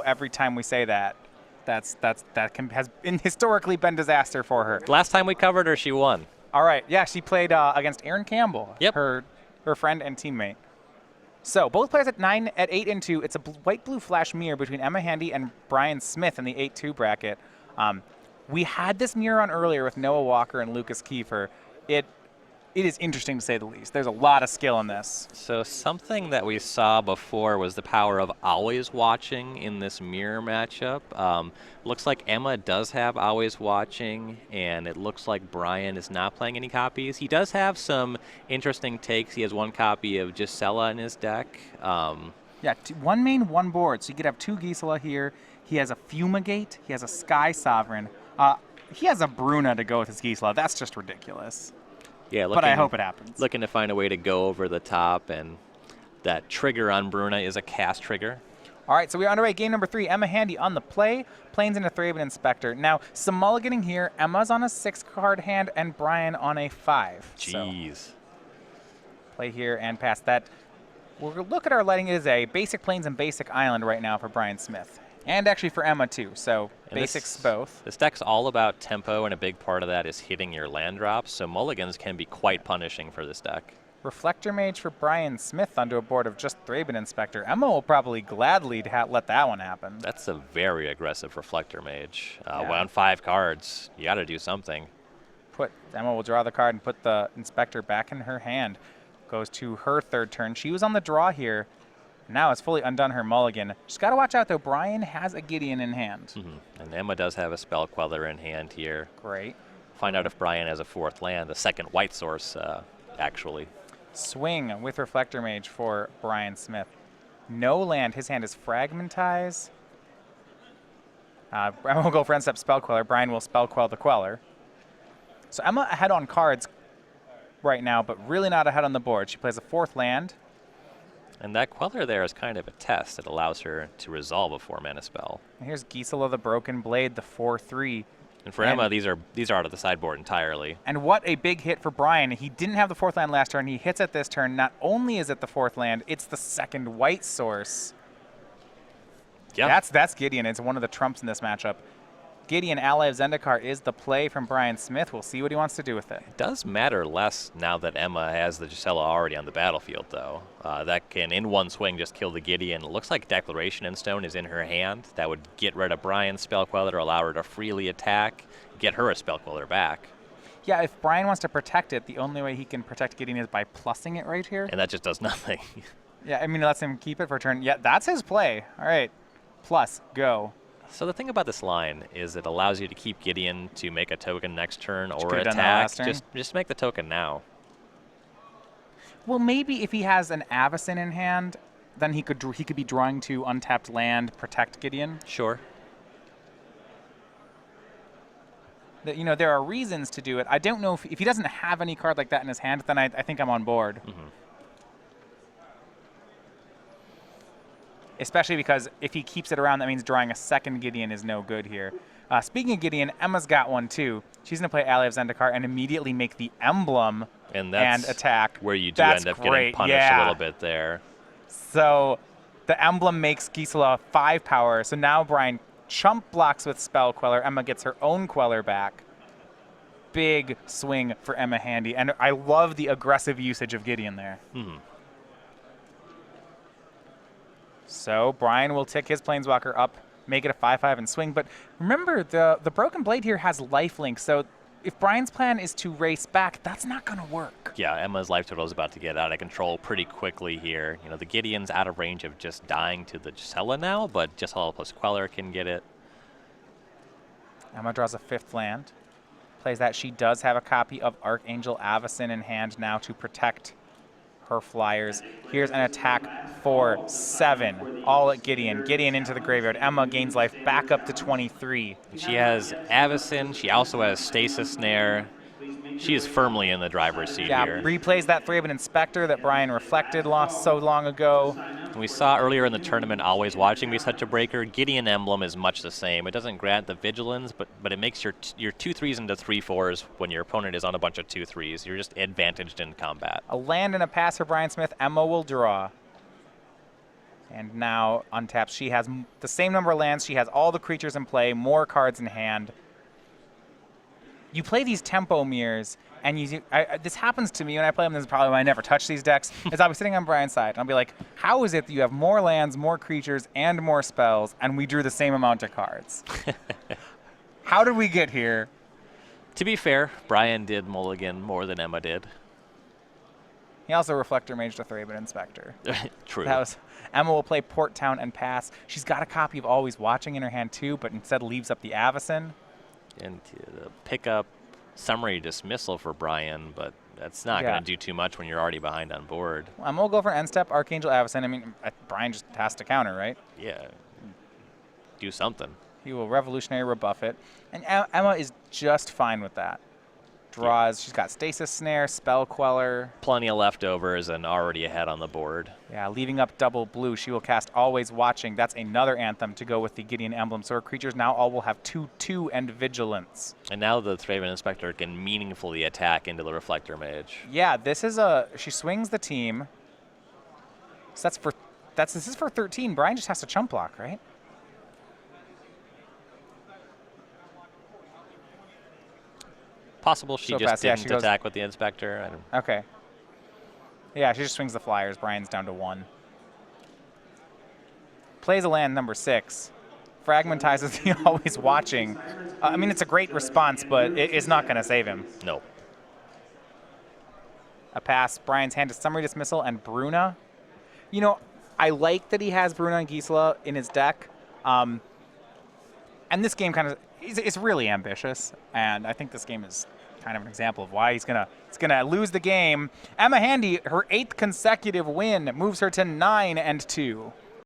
every time we say that. Has historically been disaster for her. Last time we covered her, she won. All right. Yeah, she played against Erin Campbell, Yep. her friend and teammate. So both players at 8 and 2. It's a white-blue flash mirror between Emma Handy and Brian Smith in the 8-2 bracket. We had this mirror on earlier with Noah Walker and Lucas Kiefer. It is interesting to say the least. There's a lot of skill in this. So something that we saw before was the power of always watching in this mirror matchup. Looks like Emma does have always watching, and it looks like Brian is not playing any copies. He does have some interesting takes. He has one copy of Gisela in his deck. Yeah, one main, one board. So you could have 2 Gisela here. He has a Fumigate. He has a Sky Sovereign. He has a Bruna to go with his Gisela. That's just ridiculous. Yeah, but I hope it happens. Looking to find a way to go over the top, and that trigger on Bruna is a cast trigger. All right, so we're underway. Game number 3, Emma Handy on the play, planes into Thraben Inspector. Now, some mulliganing here. Emma's on a 6-card hand and Brian on a 5. Jeez. So play here and pass that. We'll look at our lighting. It is a basic plains and basic island right now for Brian Smith. And actually for Emma, too. So and basics both. This deck's all about tempo, and a big part of that is hitting your land drops. So mulligans can be quite punishing for this deck. Reflector Mage for Brian Smith onto a board of just Thraben Inspector. Emma will probably gladly let that one happen. That's a very aggressive Reflector Mage. Yeah. On 5 cards, you got to do something. Emma will draw the card and put the Inspector back in her hand. Goes to her 3rd turn. She was on the draw here. Now it's fully undone her mulligan. Just got to watch out, though. Brian has a Gideon in hand. And Emma does have a Spell Queller in hand here. Great. Find out if Brian has a 4th land, the 2nd white source, actually. Swing with Reflector Mage for Brian Smith. No land. His hand is Fragmentize. Emma will go for end step Spell Queller. Brian will Spell Quell the Queller. So Emma ahead on cards right now, but really not ahead on the board. She plays a 4th land. And that Queller there is kind of a test. It allows her to resolve a 4-mana spell. And here's Gisela the Broken Blade, the 4/3. And for Emma, these are out of the sideboard entirely. And what a big hit for Brian. He didn't have the 4th land last turn. He hits it this turn. Not only is it the 4th land, it's the 2nd white source. Yeah. That's Gideon. It's one of the trumps in this matchup. Gideon, ally of Zendikar, is the play from Brian Smith. We'll see what he wants to do with it. It does matter less now that Emma has the Gisela already on the battlefield, though. That can, in one swing, just kill the Gideon. It looks like Declaration in Stone is in her hand. That would get rid of Brian's Spell Queller, allow her to freely attack, get her a Spell Queller back. Yeah, if Brian wants to protect it, the only way he can protect Gideon is by plussing it right here. And that just does nothing. Yeah, I mean, it lets him keep it for a turn. Yeah, that's his play. All right, plus, go. So the thing about this line is it allows you to keep Gideon to make a token next turn or attack. Turn. Just make the token now. Well, maybe if he has an Avacyn in hand, then he could be drawing to untapped land, protect Gideon. Sure. There are reasons to do it. I don't know if he doesn't have any card like that in his hand, then I think I'm on board. Especially because if he keeps it around, that means drawing a 2nd Gideon is no good here. Speaking of Gideon, Emma's got one too. She's going to play Ally of Zendikar and immediately make the emblem and attack. Where you do end up getting punished a little bit there. So the emblem makes Gisela 5 power. So now Brian chump blocks with Spell Queller. Emma gets her own Queller back. Big swing for Emma Handy. And I love the aggressive usage of Gideon there. So Brian will tick his Planeswalker up, make it a 5/5 and swing. But remember, the Broken Blade here has lifelink. So if Brian's plan is to race back, that's not going to work. Yeah, Emma's life total is about to get out of control pretty quickly here. The Gideon's out of range of just dying to the Gisela now, but Gisela plus Queller can get it. Emma draws a 5th land. Plays that. She does have a copy of Archangel Avacyn in hand now to protect her flyers. Here's an attack for 7. All at Gideon. Gideon into the graveyard. Emma gains life back up to 23. She has Avacyn. She also has Stasis Snare. She is firmly in the driver's seat here. Replays that Thraben Inspector that Brian reflected lost so long ago. We saw earlier in the tournament, always watching be such a breaker. Gideon Emblem is much the same. It doesn't grant the vigilance, but it makes your 2/3s into 3/4s when your opponent is on a bunch of 2/3s. You're just advantaged in combat. A land and a pass for Brian Smith. Emma will draw. And now untapped, she has the same number of lands. She has all the creatures in play, more cards in hand. You play these tempo mirrors, and this happens to me when I play them. This is probably why I never touch these decks. Is I'll be sitting on Brian's side, and I'll be like, how is it that you have more lands, more creatures, and more spells, and we drew the same amount of cards? How did we get here? To be fair, Brian did mulligan more than Emma did. He also Reflector Maged a 3-bit Inspector. True. Emma will play Port Town and pass. She's got a copy of Always Watching in her hand too, but instead leaves up the Avacyn. And pick up Summary Dismissal for Brian, but that's not going to do too much when you're already behind on board. Well, Emma will go for end step, Archangel Avacyn. I mean, Brian just has to counter, right? Yeah. Do something. He will Revolutionary rebuff it. And Emma is just fine with that. Draws. She's got Stasis Snare, Spell Queller. Plenty of leftovers and already ahead on the board. Yeah, leaving up double blue. She will cast Always Watching. That's another Anthem to go with the Gideon emblem. So her creatures now all will have 2/2 and Vigilance. And now the 3-bit Inspector can meaningfully attack into the Reflector Mage. Yeah, this is she swings the team. So this is for 13. Brian just has to chump block, right? Possible she just didn't attack with the Inspector. Okay. Yeah, she just swings the flyers. Brian's down to 1. Plays a land number 6. Fragmentizes the Always Watching. I mean, it's a great response, but it's not going to save him. No. A pass. Brian's hand is Summary Dismissal and Bruna. You know, I like that he has Bruna and Gisela in his deck. And this game it's really ambitious, and I think this game is kind of an example of why he's gonna lose the game. Emma Handy, her 8th consecutive win, moves her to 9-2.